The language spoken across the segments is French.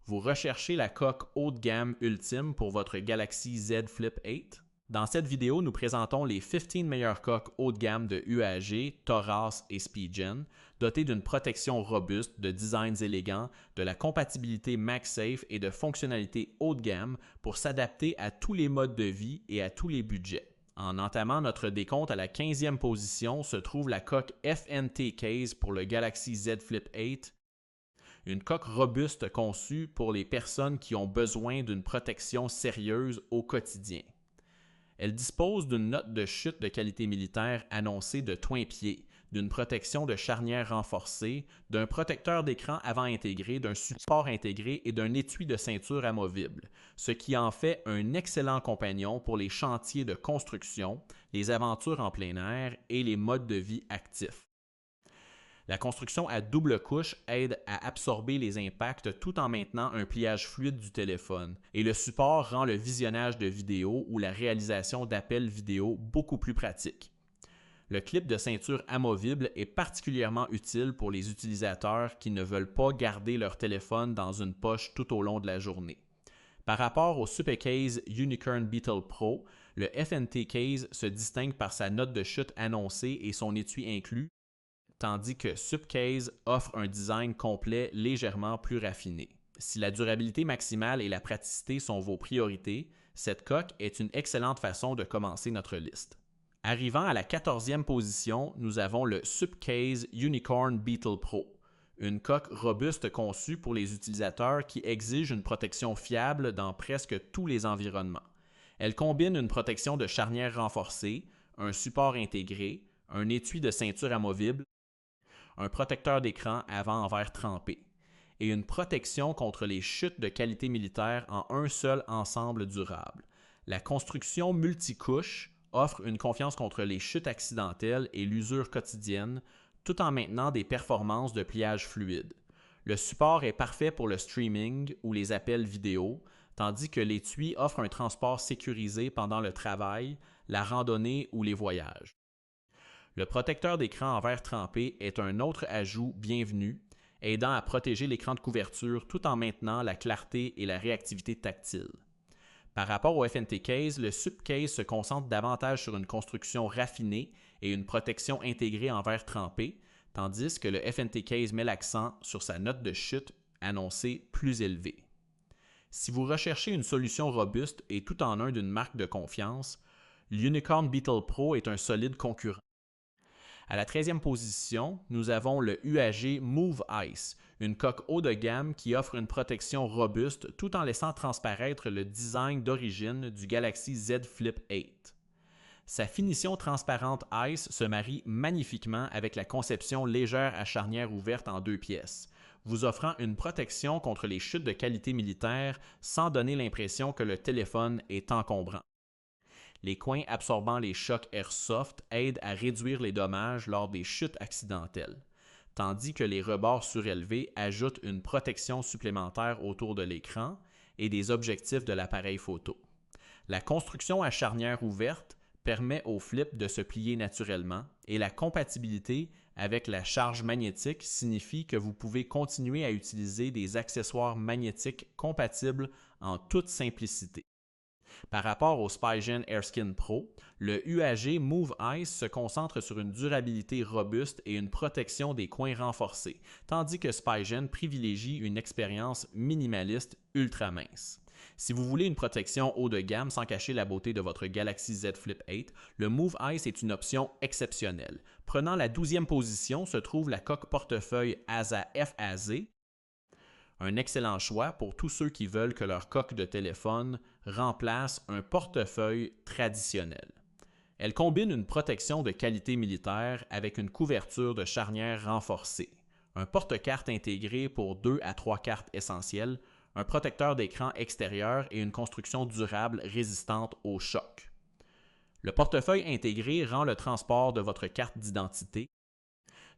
Vous recherchez la coque haut de gamme ultime pour votre Galaxy Z Flip 8? Dans cette vidéo, nous présentons les 15 meilleures coques haut de gamme de UAG, Toras et Speedgen, dotées d'une protection robuste, de designs élégants, de la compatibilité MagSafe et de fonctionnalités haut de gamme pour s'adapter à tous les modes de vie et à tous les budgets. En entamant notre décompte, à la 15e position se trouve la coque FNT Case pour le Galaxy Z Flip 8, une coque robuste conçue pour les personnes qui ont besoin d'une protection sérieuse au quotidien. Elle dispose d'une note de chute de qualité militaire annoncée de twin pieds, d'une protection de charnière renforcée, d'un protecteur d'écran avant intégré, d'un support intégré et d'un étui de ceinture amovible, ce qui en fait un excellent compagnon pour les chantiers de construction, les aventures en plein air et les modes de vie actifs. La construction à double couche aide à absorber les impacts tout en maintenant un pliage fluide du téléphone, et le support rend le visionnage de vidéos ou la réalisation d'appels vidéo beaucoup plus pratique. Le clip de ceinture amovible est particulièrement utile pour les utilisateurs qui ne veulent pas garder leur téléphone dans une poche tout au long de la journée. Par rapport au SuperCase Unicorn Beetle Pro, le FNT Case se distingue par sa note de chute annoncée et son étui inclus, tandis que SupCase offre un design complet légèrement plus raffiné. Si la durabilité maximale et la praticité sont vos priorités, cette coque est une excellente façon de commencer notre liste. Arrivant à la 14e position, nous avons le SupCase Unicorn Beetle Pro, une coque robuste conçue pour les utilisateurs qui exigent une protection fiable dans presque tous les environnements. Elle combine une protection de charnière renforcée, un support intégré, un étui de ceinture amovible, un protecteur d'écran avant en verre trempé et une protection contre les chutes de qualité militaire en un seul ensemble durable. La construction multicouche offre une confiance contre les chutes accidentelles et l'usure quotidienne, tout en maintenant des performances de pliage fluide. Le support est parfait pour le streaming ou les appels vidéo, tandis que l'étui offre un transport sécurisé pendant le travail, la randonnée ou les voyages. Le protecteur d'écran en verre trempé est un autre ajout bienvenu, aidant à protéger l'écran de couverture tout en maintenant la clarté et la réactivité tactile. Par rapport au FNT Case, le SupCase se concentre davantage sur une construction raffinée et une protection intégrée en verre trempé, tandis que le FNT Case met l'accent sur sa note de chute annoncée plus élevée. Si vous recherchez une solution robuste et tout en un d'une marque de confiance, l'Unicorn Beetle Pro est un solide concurrent. À la 13e position, nous avons le UAG Move Ice, une coque haut de gamme qui offre une protection robuste tout en laissant transparaître le design d'origine du Galaxy Z Flip 8. Sa finition transparente Ice se marie magnifiquement avec la conception légère à charnière ouverte en 2 pièces, vous offrant une protection contre les chutes de qualité militaire sans donner l'impression que le téléphone est encombrant. Les coins absorbant les chocs airsoft aident à réduire les dommages lors des chutes accidentelles, tandis que les rebords surélevés ajoutent une protection supplémentaire autour de l'écran et des objectifs de l'appareil photo. La construction à charnière ouverte permet au flip de se plier naturellement et la compatibilité avec la charge magnétique signifie que vous pouvez continuer à utiliser des accessoires magnétiques compatibles en toute simplicité. Par rapport au Speidgen AirSkin Pro, le UAG Move Ice se concentre sur une durabilité robuste et une protection des coins renforcés, tandis que Speidgen privilégie une expérience minimaliste ultra mince. Si vous voulez une protection haut de gamme sans cacher la beauté de votre Galaxy Z Flip 8, le Move Ice est une option exceptionnelle. Prenant la 12e position se trouve la coque portefeuille ASA FAZ, un excellent choix pour tous ceux qui veulent que leur coque de téléphone remplace un portefeuille traditionnel. Elle combine une protection de qualité militaire avec une couverture de charnière renforcée, un porte-cartes intégré pour 2 à 3 cartes essentielles, un protecteur d'écran extérieur et une construction durable résistante aux chocs. Le portefeuille intégré rend le transport de votre carte d'identité,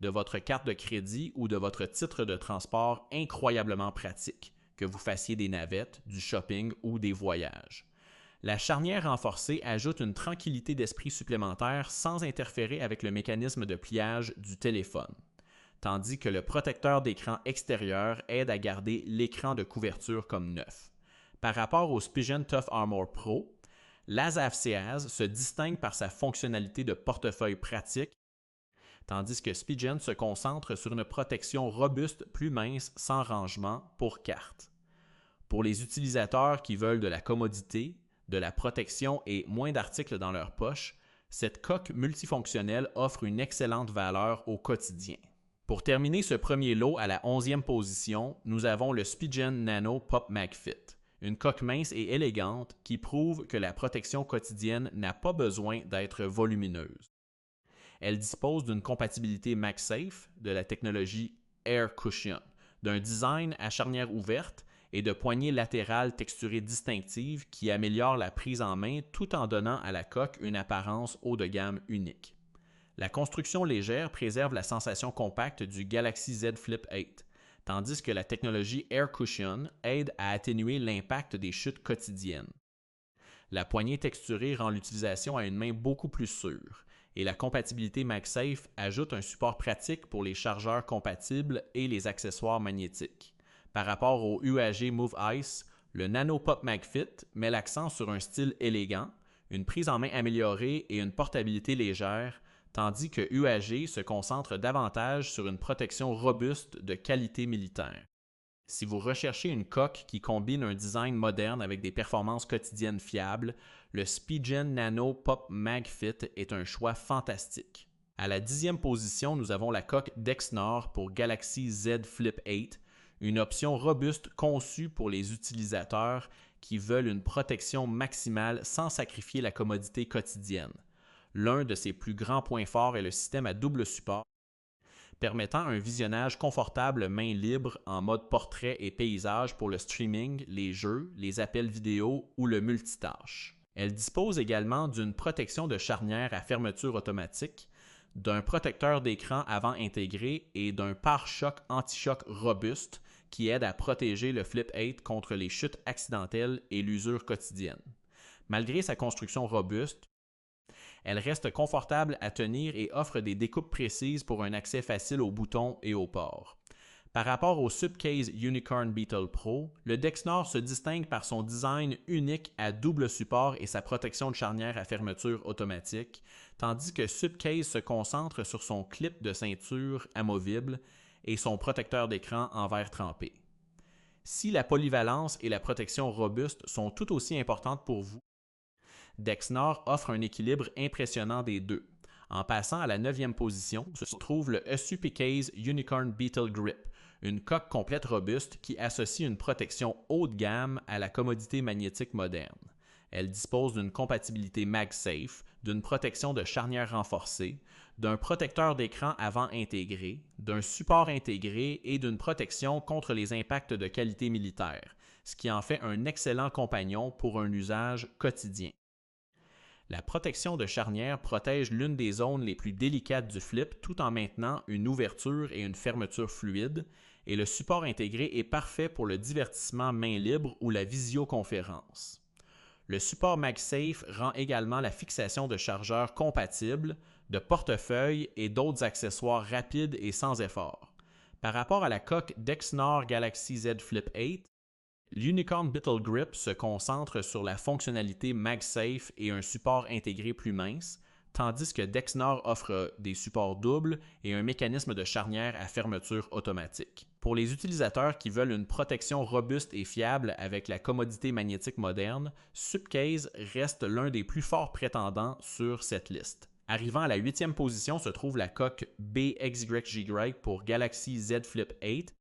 de votre carte de crédit ou de votre titre de transport incroyablement pratique, que vous fassiez des navettes, du shopping ou des voyages. La charnière renforcée ajoute une tranquillité d'esprit supplémentaire sans interférer avec le mécanisme de pliage du téléphone. tandis que le protecteur d'écran extérieur aide à garder l'écran de couverture comme neuf. Par rapport au Spigen Tough Armor Pro, l'ASAF Seaz se distingue par sa fonctionnalité de portefeuille pratique, tandis que Spigen se concentre sur une protection robuste plus mince sans rangement pour carte. Pour les utilisateurs qui veulent de la commodité, de la protection et moins d'articles dans leur poche, cette coque multifonctionnelle offre une excellente valeur au quotidien. Pour terminer ce premier lot à la 11e position, nous avons le Spigen Nano Pop Mag Fit, une coque mince et élégante qui prouve que la protection quotidienne n'a pas besoin d'être volumineuse. Elle dispose d'une compatibilité MagSafe, de la technologie Air Cushion, d'un design à charnière ouverte et de poignées latérales texturées distinctives qui améliorent la prise en main tout en donnant à la coque une apparence haut de gamme unique. La construction légère préserve la sensation compacte du Galaxy Z Flip 8, tandis que la technologie Air Cushion aide à atténuer l'impact des chutes quotidiennes. La poignée texturée rend l'utilisation à une main beaucoup plus sûre, et la compatibilité MagSafe ajoute un support pratique pour les chargeurs compatibles et les accessoires magnétiques. Par rapport au UAG Move Ice, le Nano Pop Mag Fit met l'accent sur un style élégant, une prise en main améliorée et une portabilité légère, tandis que UAG se concentre davantage sur une protection robuste de qualité militaire. Si vous recherchez une coque qui combine un design moderne avec des performances quotidiennes fiables, le Spigen Nano Pop Mag Fit est un choix fantastique. À la 10e position, nous avons la coque Dexnor pour Galaxy Z Flip 8, une option robuste conçue pour les utilisateurs qui veulent une protection maximale sans sacrifier la commodité quotidienne. L'un de ses plus grands points forts est le système à double support, permettant un visionnage confortable main libre en mode portrait et paysage pour le streaming, les jeux, les appels vidéo ou le multitâche. Elle dispose également d'une protection de charnière à fermeture automatique, d'un protecteur d'écran avant intégré et d'un pare-choc anti-choc robuste qui aide à protéger le Flip 8 contre les chutes accidentelles et l'usure quotidienne. Malgré sa construction robuste, elle reste confortable à tenir et offre des découpes précises pour un accès facile aux boutons et aux ports. Par rapport au Subcase Unicorn Beetle Pro, le Dexnor se distingue par son design unique à double support et sa protection de charnière à fermeture automatique, tandis que Subcase se concentre sur son clip de ceinture amovible et son protecteur d'écran en verre trempé. Si la polyvalence et la protection robuste sont tout aussi importantes pour vous, Dexnor offre un équilibre impressionnant des deux. En passant à la 9e position, se trouve le Supicase Unicorn Beetle Grip, une coque complète robuste qui associe une protection haut de gamme à la commodité magnétique moderne. Elle dispose d'une compatibilité MagSafe, d'une protection de charnière renforcée, d'un protecteur d'écran avant intégré, d'un support intégré et d'une protection contre les impacts de qualité militaire, ce qui en fait un excellent compagnon pour un usage quotidien. La protection de charnière protège l'une des zones les plus délicates du flip tout en maintenant une ouverture et une fermeture fluide, et le support intégré est parfait pour le divertissement main libre ou la visioconférence. Le support MagSafe rend également la fixation de chargeurs compatibles, de portefeuilles et d'autres accessoires rapides et sans effort. Par rapport à la coque Dexnor Galaxy Z Flip 8, l'Unicorn Beetle Grip se concentre sur la fonctionnalité MagSafe et un support intégré plus mince, tandis que Dexnor offre des supports doubles et un mécanisme de charnière à fermeture automatique. Pour les utilisateurs qui veulent une protection robuste et fiable avec la commodité magnétique moderne, Subcase reste l'un des plus forts prétendants sur cette liste. Arrivant à la 8e position se trouve la coque BXYGY pour Galaxy Z Flip 8,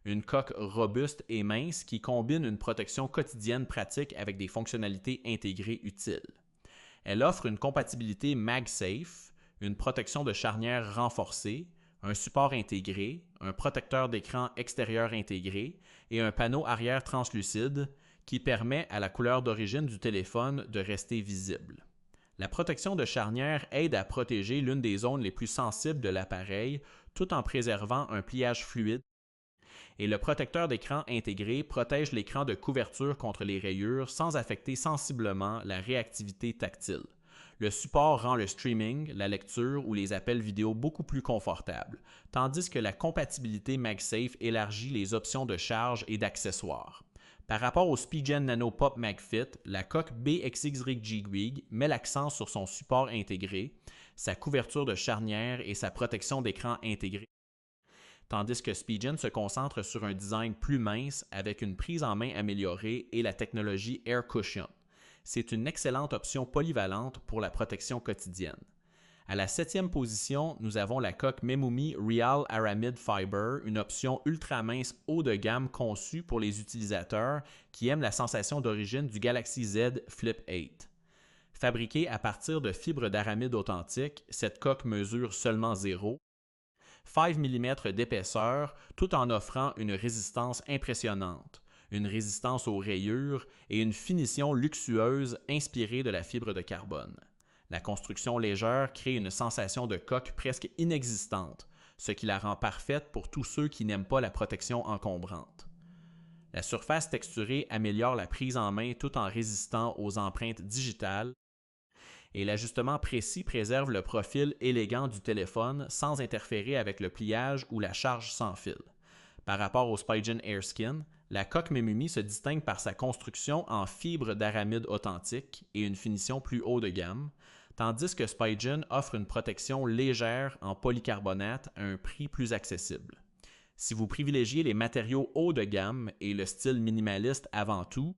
une coque robuste et mince qui combine une protection quotidienne pratique avec des fonctionnalités intégrées utiles. Elle offre une compatibilité MagSafe, une protection de charnière renforcée, un support intégré, un protecteur d'écran extérieur intégré et un panneau arrière translucide qui permet à la couleur d'origine du téléphone de rester visible. La protection de charnière aide à protéger l'une des zones les plus sensibles de l'appareil tout en préservant un pliage fluide et le protecteur d'écran intégré protège l'écran de couverture contre les rayures sans affecter sensiblement la réactivité tactile. Le support rend le streaming, la lecture ou les appels vidéo beaucoup plus confortables, tandis que la compatibilité MagSafe élargit les options de charge et d'accessoires. Par rapport au SpeedGen Nano Pop MagFit, la coque BXY Jigwig met l'accent sur son support intégré, sa couverture de charnière et sa protection d'écran intégrée, tandis que SpeedGen se concentre sur un design plus mince avec une prise en main améliorée et la technologie Air Cushion. C'est une excellente option polyvalente pour la protection quotidienne. À la 7e position, nous avons la coque Memumi Real Aramid Fiber, une option ultra mince haut de gamme conçue pour les utilisateurs qui aiment la sensation d'origine du Galaxy Z Flip 8. Fabriquée à partir de fibres d'aramide authentique, cette coque mesure seulement 5 mm d'épaisseur tout en offrant une résistance impressionnante, une résistance aux rayures et une finition luxueuse inspirée de la fibre de carbone. La construction légère crée une sensation de coque presque inexistante, ce qui la rend parfaite pour tous ceux qui n'aiment pas la protection encombrante. La surface texturée améliore la prise en main tout en résistant aux empreintes digitales et l'ajustement précis préserve le profil élégant du téléphone sans interférer avec le pliage ou la charge sans fil. Par rapport au SpeedGen AirSkin, la coque Memumi se distingue par sa construction en fibre d'aramide authentique et une finition plus haut de gamme, tandis que SpeedGen offre une protection légère en polycarbonate à un prix plus accessible. Si vous privilégiez les matériaux haut de gamme et le style minimaliste avant tout,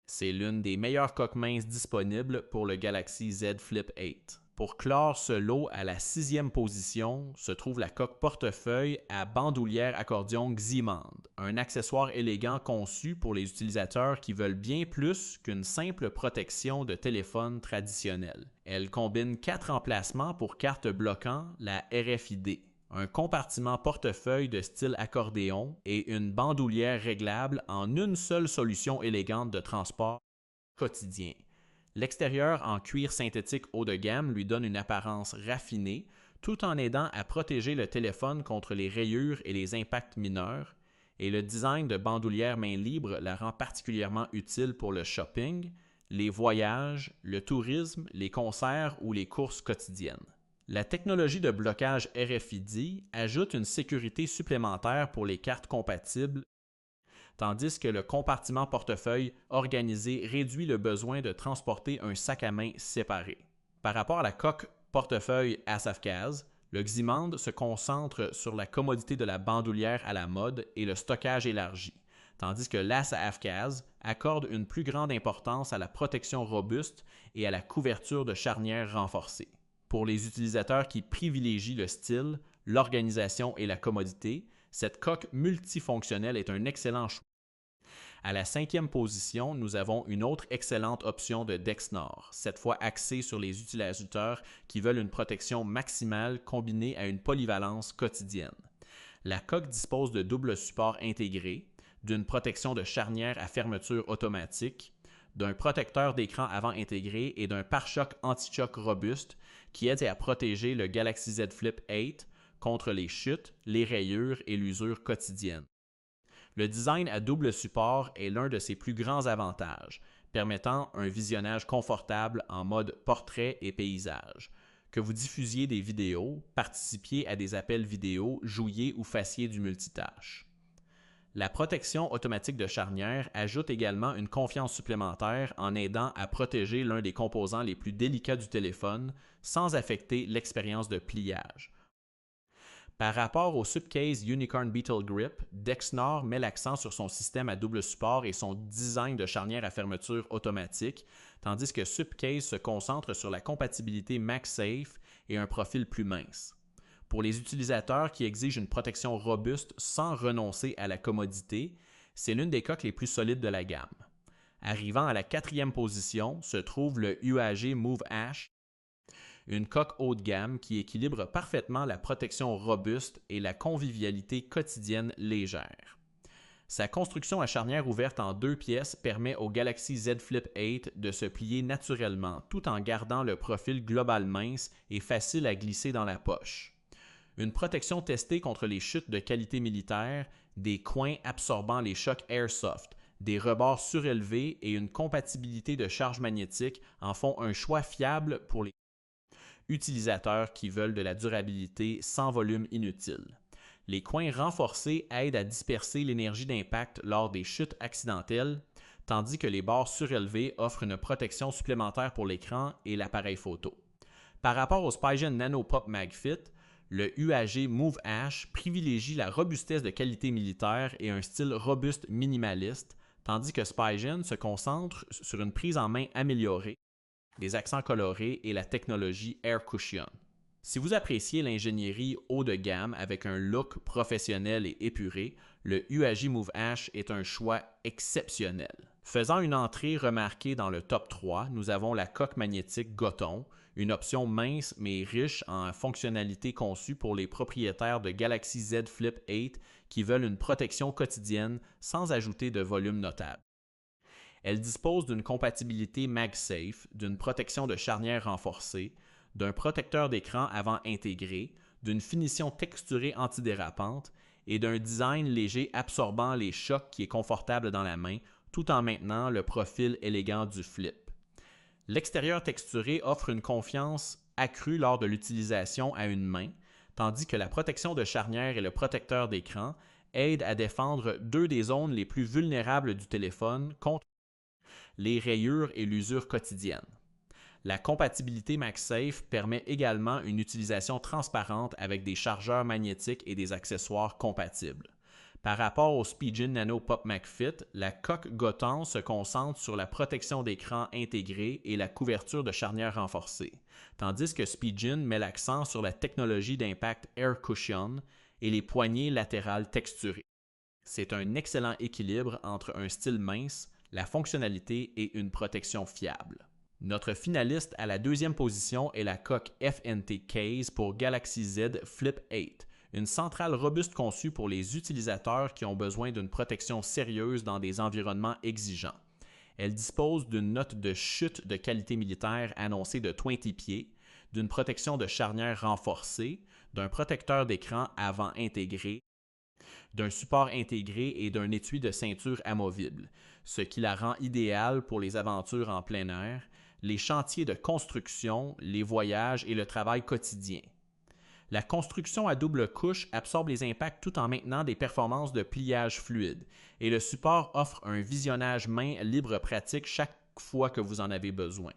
c'est l'une des meilleures coques minces disponibles pour le Galaxy Z Flip 8. Pour clore ce lot, à la 6e position se trouve la coque portefeuille à bandoulière accordion Ximand, un accessoire élégant conçu pour les utilisateurs qui veulent bien plus qu'une simple protection de téléphone traditionnelle. Elle combine 4 emplacements pour carte bloquant la RFID, un compartiment portefeuille de style accordéon et une bandoulière réglable en une seule solution élégante de transport quotidien. L'extérieur en cuir synthétique haut de gamme lui donne une apparence raffinée tout en aidant à protéger le téléphone contre les rayures et les impacts mineurs, et le design de bandoulière main libre la rend particulièrement utile pour le shopping, les voyages, le tourisme, les concerts ou les courses quotidiennes. La technologie de blocage RFID ajoute une sécurité supplémentaire pour les cartes compatibles, tandis que le compartiment portefeuille organisé réduit le besoin de transporter un sac à main séparé. Par rapport à la coque portefeuille ASAFCAS, le Ximand se concentre sur la commodité de la bandoulière à la mode et le stockage élargi, tandis que l'ASAFCAS accorde une plus grande importance à la protection robuste et à la couverture de charnières renforcée. Pour les utilisateurs qui privilégient le style, l'organisation et la commodité, cette coque multifonctionnelle est un excellent choix. À la 5e position, nous avons une autre excellente option de Dexnor, cette fois axée sur les utilisateurs qui veulent une protection maximale combinée à une polyvalence quotidienne. La coque dispose de double support intégré, d'une protection de charnière à fermeture automatique, d'un protecteur d'écran avant intégré et d'un pare-choc anti-choc robuste qui aide à protéger le Galaxy Z Flip 8 contre les chutes, les rayures et l'usure quotidienne. Le design à double support est l'un de ses plus grands avantages, permettant un visionnage confortable en mode portrait et paysage. Que vous diffusiez des vidéos, participiez à des appels vidéo, jouiez ou fassiez du multitâche. La protection automatique de charnière ajoute également une confiance supplémentaire en aidant à protéger l'un des composants les plus délicats du téléphone sans affecter l'expérience de pliage. Par rapport au Supcase Unicorn Beetle Grip, Dexnor met l'accent sur son système à double support et son design de charnière à fermeture automatique, tandis que Supcase se concentre sur la compatibilité MagSafe et un profil plus mince. Pour les utilisateurs qui exigent une protection robuste sans renoncer à la commodité, c'est l'une des coques les plus solides de la gamme. Arrivant à la 4e position se trouve le UAG Move Ash, une coque haut de gamme qui équilibre parfaitement la protection robuste et la convivialité quotidienne légère. Sa construction à charnière ouverte en 2 pièces permet au Galaxy Z Flip 8 de se plier naturellement tout en gardant le profil global mince et facile à glisser dans la poche. Une protection testée contre les chutes de qualité militaire, des coins absorbant les chocs airsoft, des rebords surélevés et une compatibilité de charge magnétique en font un choix fiable pour les utilisateurs qui veulent de la durabilité sans volume inutile. Les coins renforcés aident à disperser l'énergie d'impact lors des chutes accidentelles, tandis que les bords surélevés offrent une protection supplémentaire pour l'écran et l'appareil photo. Par rapport au SpyGen Nano Pop MagFit, le UAG Move Ash privilégie la robustesse de qualité militaire et un style robuste minimaliste, tandis que SpyGen se concentre sur une prise en main améliorée, des accents colorés et la technologie Air Cushion. Si vous appréciez l'ingénierie haut de gamme avec un look professionnel et épuré, le UAG Move Ash est un choix exceptionnel. Faisant une entrée remarquée dans le top 3, nous avons la coque magnétique Goton, une option mince mais riche en fonctionnalités conçues pour les propriétaires de Galaxy Z Flip 8 qui veulent une protection quotidienne sans ajouter de volume notable. Elle dispose d'une compatibilité MagSafe, d'une protection de charnière renforcée, d'un protecteur d'écran avant intégré, d'une finition texturée antidérapante et d'un design léger absorbant les chocs qui est confortable dans la main tout en maintenant le profil élégant du flip. L'extérieur texturé offre une confiance accrue lors de l'utilisation à une main, tandis que la protection de charnière et le protecteur d'écran aident à défendre deux des zones les plus vulnérables du téléphone contre les rayures et l'usure quotidienne. La compatibilité MagSafe permet également une utilisation transparente avec des chargeurs magnétiques et des accessoires compatibles. Par rapport au SpyGen Nano Pop MagFit, la coque Goton se concentre sur la protection d'écran intégrée et la couverture de charnière renforcée, tandis que SpyGen met l'accent sur la technologie d'impact Air Cushion et les poignées latérales texturées. C'est un excellent équilibre entre un style mince, la fonctionnalité et une protection fiable. Notre finaliste à la deuxième position est la coque FNT Case pour Galaxy Z Flip 8, une centrale robuste conçue pour les utilisateurs qui ont besoin d'une protection sérieuse dans des environnements exigeants. Elle dispose d'une note de chute de qualité militaire annoncée de 20 pieds, d'une protection de charnière renforcée, d'un protecteur d'écran avant intégré, d'un support intégré et d'un étui de ceinture amovible, ce qui la rend idéale pour les aventures en plein air, les chantiers de construction, les voyages et le travail quotidien. La construction à double couche absorbe les impacts tout en maintenant des performances de pliage fluide et le support offre un visionnage main libre pratique chaque fois que vous en avez besoin.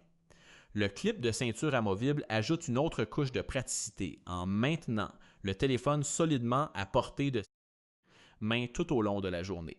Le clip de ceinture amovible ajoute une autre couche de praticité en maintenant le téléphone solidement à portée de main tout au long de la journée.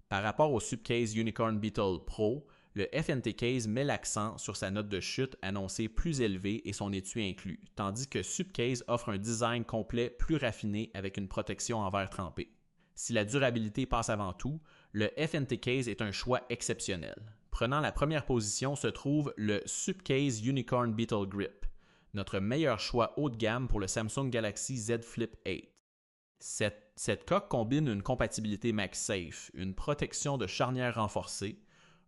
Par rapport au Supcase Unicorn Beetle Pro, le FNT Case met l'accent sur sa note de chute annoncée plus élevée et son étui inclus, tandis que Supcase offre un design complet plus raffiné avec une protection en verre trempé. Si la durabilité passe avant tout, le FNT Case est un choix exceptionnel. Prenant la première position se trouve le Supcase Unicorn Beetle Grip, notre meilleur choix haut de gamme pour le Samsung Galaxy Z Flip 8. Cette coque combine une compatibilité MagSafe, une protection de charnière renforcée,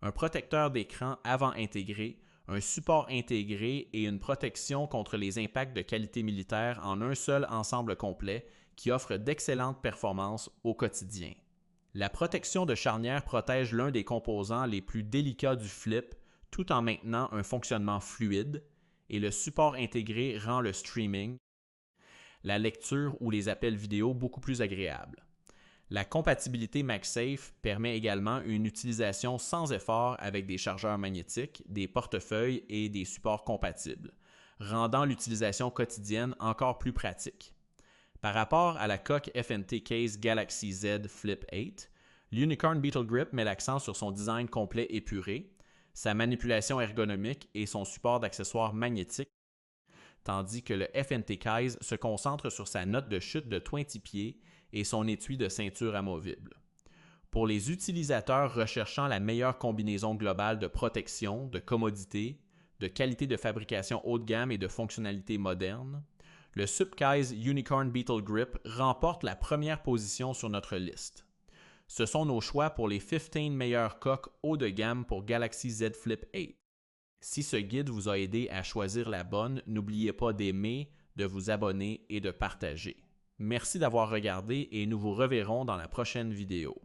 un protecteur d'écran avant intégré, un support intégré et une protection contre les impacts de qualité militaire en un seul ensemble complet qui offre d'excellentes performances au quotidien. La protection de charnière protège l'un des composants les plus délicats du flip tout en maintenant un fonctionnement fluide et le support intégré rend le streaming, la lecture ou les appels vidéo beaucoup plus agréables. La compatibilité MagSafe permet également une utilisation sans effort avec des chargeurs magnétiques, des portefeuilles et des supports compatibles, rendant l'utilisation quotidienne encore plus pratique. Par rapport à la coque FNT Case Galaxy Z Flip 8, l'Unicorn Beetle Grip met l'accent sur son design complet épuré, sa manipulation ergonomique et son support d'accessoires magnétiques, tandis que le FNT Case se concentre sur sa note de chute de 20 pieds et son étui de ceinture amovible. Pour les utilisateurs recherchant la meilleure combinaison globale de protection, de commodité, de qualité de fabrication haut de gamme et de fonctionnalités modernes, le Supcase Unicorn Beetle Grip remporte la première position sur notre liste. Ce sont nos choix pour les 15 meilleures coques haut de gamme pour Galaxy Z Flip 8. Si ce guide vous a aidé à choisir la bonne, n'oubliez pas d'aimer, de vous abonner et de partager. Merci d'avoir regardé et nous vous reverrons dans la prochaine vidéo.